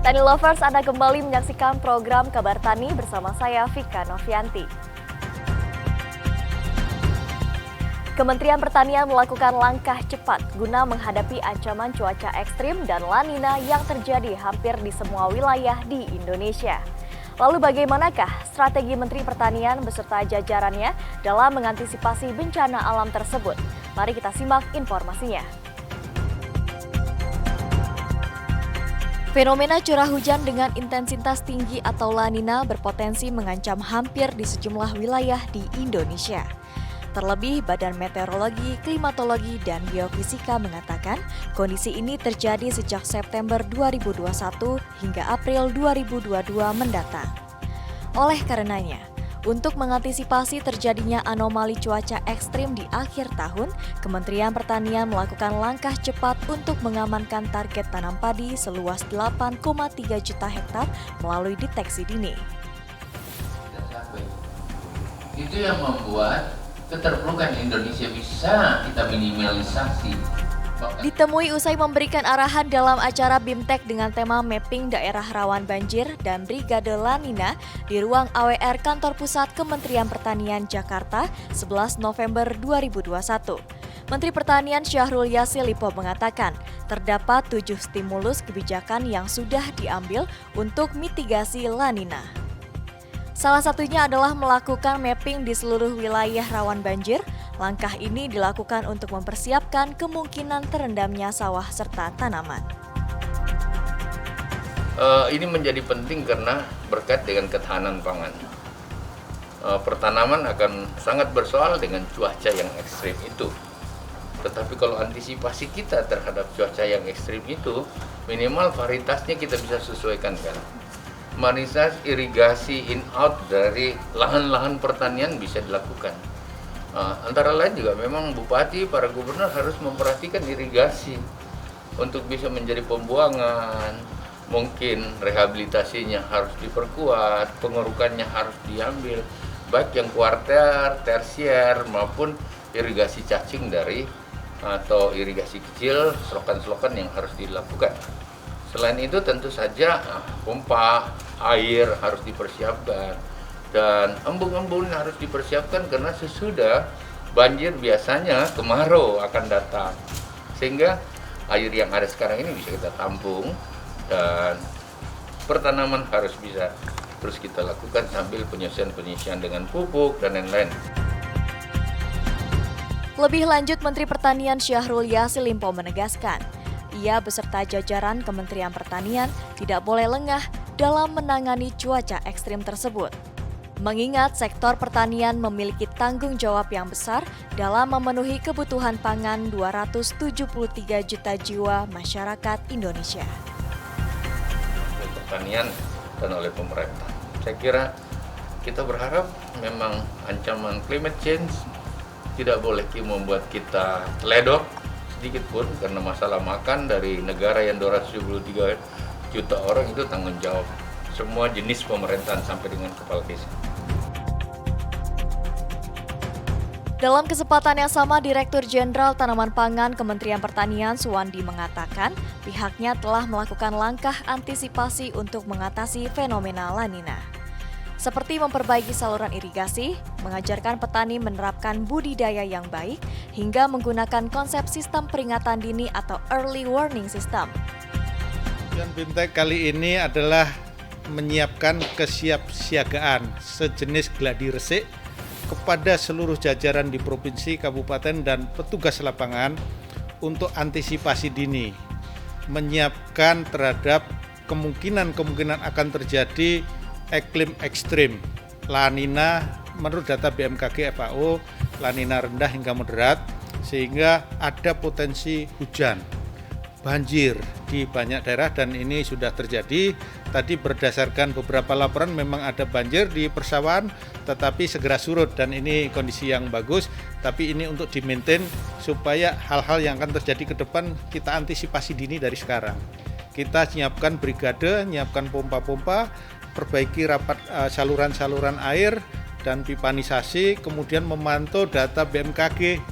Tani Lovers, Anda kembali menyaksikan program Kabar Tani bersama saya Vika Novianti. Kementerian Pertanian melakukan langkah cepat guna menghadapi ancaman cuaca ekstrim dan La Nina yang terjadi hampir di semua wilayah di Indonesia. Lalu bagaimanakah strategi Menteri Pertanian beserta jajarannya dalam mengantisipasi bencana alam tersebut? Mari kita simak informasinya. Fenomena curah hujan dengan intensitas tinggi atau La Nina berpotensi mengancam hampir di sejumlah wilayah di Indonesia. Terlebih, Badan Meteorologi, Klimatologi, dan Geofisika mengatakan kondisi ini terjadi sejak September 2021 hingga April 2022 mendatang. Oleh karenanya, untuk mengantisipasi terjadinya anomali cuaca ekstrim di akhir tahun, Kementerian Pertanian melakukan langkah cepat untuk mengamankan target tanam padi seluas 8,3 juta hektar melalui deteksi dini. Itu yang membuat keterpurukan Indonesia bisa kita minimalisasi. Ditemui usai memberikan arahan dalam acara BIMTEK dengan tema Mapping Daerah Rawan Banjir dan Brigade La Nina di ruang AWR Kantor Pusat Kementerian Pertanian Jakarta 11 November 2021. Menteri Pertanian Syahrul Yassin Limpo mengatakan terdapat 7 stimulus kebijakan yang sudah diambil untuk mitigasi La Nina. Salah satunya adalah melakukan mapping di seluruh wilayah rawan banjir. Langkah ini dilakukan untuk mempersiapkan kemungkinan terendamnya sawah serta tanaman. Ini menjadi penting karena berkait dengan ketahanan pangan. Pertanaman akan sangat bersoal dengan cuaca yang ekstrim itu. Tetapi kalau antisipasi kita terhadap cuaca yang ekstrim itu, minimal varietasnya kita bisa sesuaikan kan. Varietas irigasi in-out dari lahan-lahan pertanian bisa dilakukan. Antara lain juga memang bupati, para gubernur harus memperhatikan irigasi untuk bisa menjadi pembuangan, mungkin rehabilitasinya harus diperkuat, pengerukannya harus diambil, baik yang kuarter, tersier maupun irigasi cacing dari atau irigasi kecil, selokan-selokan yang harus dilakukan. Selain itu tentu saja pompa air harus dipersiapkan dan embung-embung harus dipersiapkan karena sesudah banjir biasanya kemarau akan datang. Sehingga air yang ada sekarang ini bisa kita tampung dan pertanaman harus bisa terus kita lakukan sambil penyisian dengan pupuk dan lain-lain. Lebih lanjut, Menteri Pertanian Syahrul Yassin Limpo menegaskan, ia beserta jajaran Kementerian Pertanian tidak boleh lengah dalam menangani cuaca ekstrim tersebut. Mengingat sektor pertanian memiliki tanggung jawab yang besar dalam memenuhi kebutuhan pangan 273 juta jiwa masyarakat Indonesia. Oleh pertanian dan oleh pemerintah. Saya kira kita berharap memang ancaman climate change tidak boleh membuat kita ledok sedikit pun karena masalah makan dari negara yang 273 juta orang itu tanggung jawab semua jenis pemerintahan sampai dengan kepala desa. Dalam kesempatan yang sama, Direktur Jenderal Tanaman Pangan Kementerian Pertanian Suwandi mengatakan pihaknya telah melakukan langkah antisipasi untuk mengatasi fenomena La Nina. Seperti memperbaiki saluran irigasi, mengajarkan petani menerapkan budidaya yang baik, hingga menggunakan konsep sistem peringatan dini atau early warning system. BIMTEK kali ini adalah menyiapkan kesiapsiagaan sejenis gladi resik kepada seluruh jajaran di provinsi, kabupaten, dan petugas lapangan untuk antisipasi dini, menyiapkan terhadap kemungkinan akan terjadi iklim ekstrim La Nina menurut data BMKG FAO, La Nina rendah hingga moderat, sehingga ada potensi hujan, banjir di banyak daerah dan ini sudah terjadi. Tadi berdasarkan beberapa laporan memang ada banjir di persawahan tetapi segera surut dan ini kondisi yang bagus, tapi ini untuk di-maintain supaya hal-hal yang akan terjadi ke depan kita antisipasi dini dari sekarang. Kita nyiapkan brigade, nyiapkan pompa-pompa, perbaiki rapat saluran-saluran air dan pipanisasi, kemudian memantau data BMKG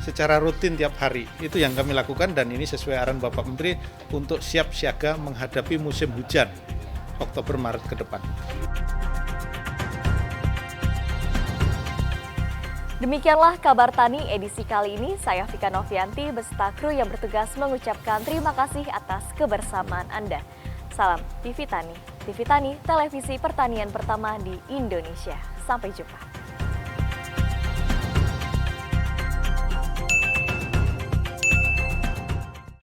secara rutin tiap hari. Itu yang kami lakukan dan ini sesuai arahan Bapak Menteri untuk siap siaga menghadapi musim hujan Oktober-Maret ke depan. Demikianlah kabar tani edisi kali ini. Saya Vika Novianti beserta kru yang bertugas mengucapkan terima kasih atas kebersamaan Anda. Salam TV Tani, televisi pertanian pertama di Indonesia. Sampai jumpa.